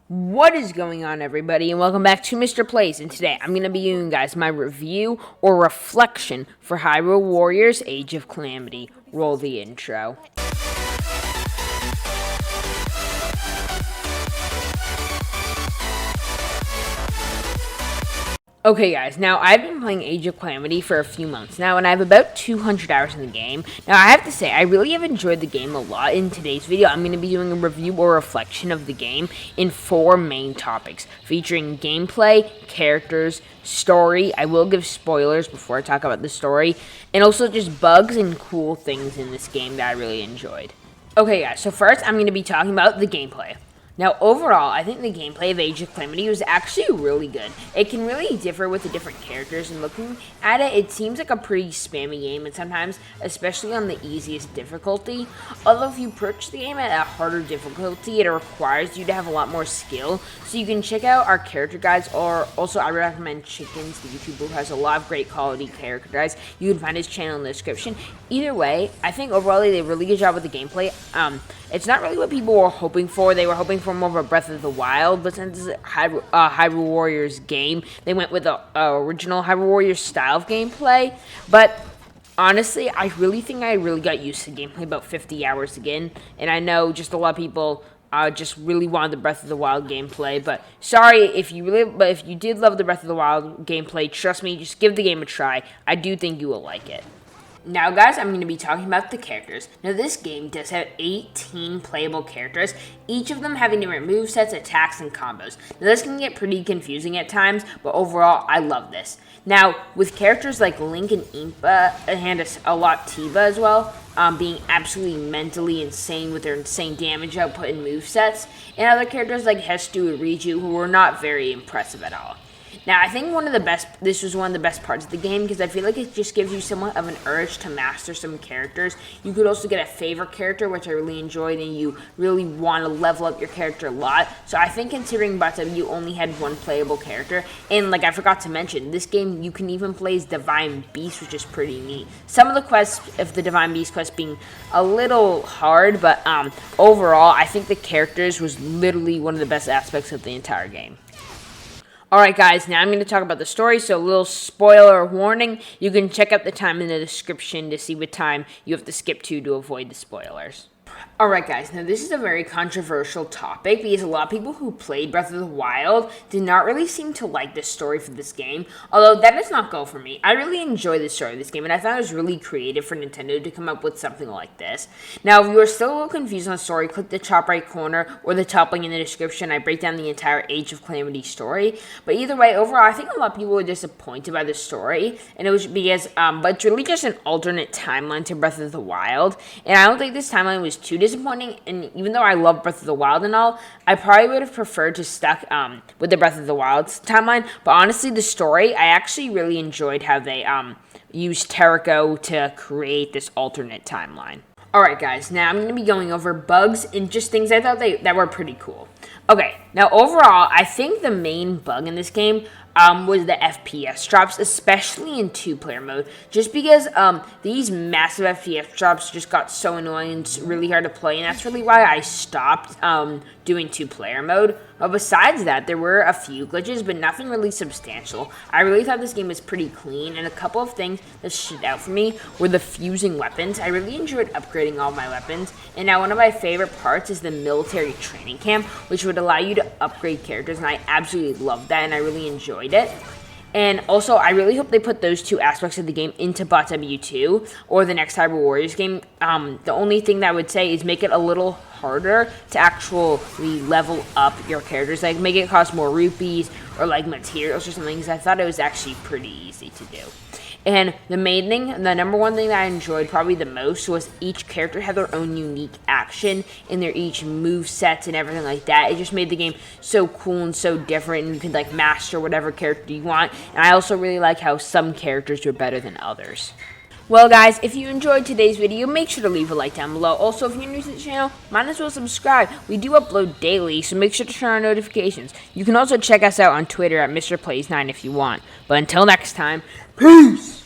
What is going on, everybody, and welcome back to Mr. Plays, and today I'm going to be giving you guys my review or reflection for Hyrule Warriors Age of Calamity. Roll the intro. Okay guys, now I've been playing Age of Calamity for a few months now, and I have about 200 hours in the game. Now I have to say, I really have enjoyed the game a lot. In today's video, I'm going to be doing a review or reflection of the game in 4 main topics, featuring gameplay, characters, story, I will give spoilers before I talk about the story, and also just bugs and cool things in this game that I really enjoyed. Okay guys, so first I'm going to be talking about the gameplay. Now, overall, I think the gameplay of Age of Calamity was actually really good. It can really differ with the different characters, and looking at it, it seems like a pretty spammy game, and sometimes, especially on the easiest difficulty. Although if you approach the game at a harder difficulty, it requires you to have a lot more skill. So you can check out our character guides, or also I recommend Chickens, the YouTuber who has a lot of great quality character guides. You can find his channel in the description. Either way, I think overall they did a really good job with the gameplay. It's not really what people were hoping for. They were hoping for more of a Breath of the Wild, but since it's a Hyrule Warriors game, they went with the original Hyrule Warriors style of gameplay. But honestly, I really think I really got used to gameplay about 50 hours again, and I know just a lot of people just really wanted the Breath of the Wild gameplay. But sorry if you did love the Breath of the Wild gameplay, trust me, just give the game a try. I do think you will like it. Now guys, I'm going to be talking about the characters. Now this game does have 18 playable characters, each of them having different movesets, attacks, and combos. Now this can get pretty confusing at times, but overall, I love this. Now, with characters like Link and Impa, and a lot Tiba as well, being absolutely mentally insane with their insane damage output and movesets, and other characters like Hestu and Riju, who were not very impressive at all. Now, I think this was one of the best parts of the game, because I feel like it just gives you somewhat of an urge to master some characters. You could also get a favorite character, which I really enjoyed, and you really want to level up your character a lot. So I think considering you only had one playable character, and like I forgot to mention, this game you can even play as Divine Beast, which is pretty neat. Some of the quests, of the Divine Beast quest being a little hard, but overall, I think the characters was literally one of the best aspects of the entire game. Alright guys, now I'm going to talk about the story, so a little spoiler warning. You can check out the time in the description to see what time you have to skip to avoid the spoilers. Alright guys, now this is a very controversial topic because a lot of people who played Breath of the Wild did not really seem to like the story for this game, although that does not go for me. I really enjoy the story of this game, and I thought it was really creative for Nintendo to come up with something like this. Now, if you are still a little confused on the story, click the top right corner or the top link in the description. I break down the entire Age of Calamity story, but either way, overall, I think a lot of people were disappointed by the story, and it was because, but it's really just an alternate timeline to Breath of the Wild, and I don't think this timeline was too disappointing, and even though I love Breath of the Wild and all, I probably would have preferred to stuck with the Breath of the Wild timeline. But honestly, the story, I actually really enjoyed how they used Terrico to create this alternate timeline. Alright guys, now I'm going to be going over bugs and just things I thought that were pretty cool. Okay, now overall, I think the main bug in this game was the FPS drops, especially in 2-player mode, just because these massive FPS drops just got so annoying and it's really hard to play, and that's really why I stopped doing 2-player mode. But besides that, there were a few glitches, but nothing really substantial. I really thought this game was pretty clean, and a couple of things that stood out for me were the fusing weapons. I really enjoyed upgrading all my weapons, and now one of my favorite parts is the military training camp, which would allow you to upgrade characters, and I absolutely loved that, and I really enjoyed it. And also, I really hope they put those 2 aspects of the game into Bot W2 or the next Hyrule Warriors game. The only thing that I would say is make it a little harder to actually level up your characters. Like, make it cost more rupees or, like, materials or something, because I thought it was actually pretty easy to do. And the main thing, the number one thing that I enjoyed probably the most was each character had their own unique action and their each move sets and everything like that. It just made the game so cool and so different, and you could like master whatever character you want. And I also really like how some characters were better than others. Well guys, if you enjoyed today's video, make sure to leave a like down below. Also, if you're new to the channel, might as well subscribe. We do upload daily, so make sure to turn on notifications. You can also check us out on Twitter at MrPlays9 if you want. But until next time, peace!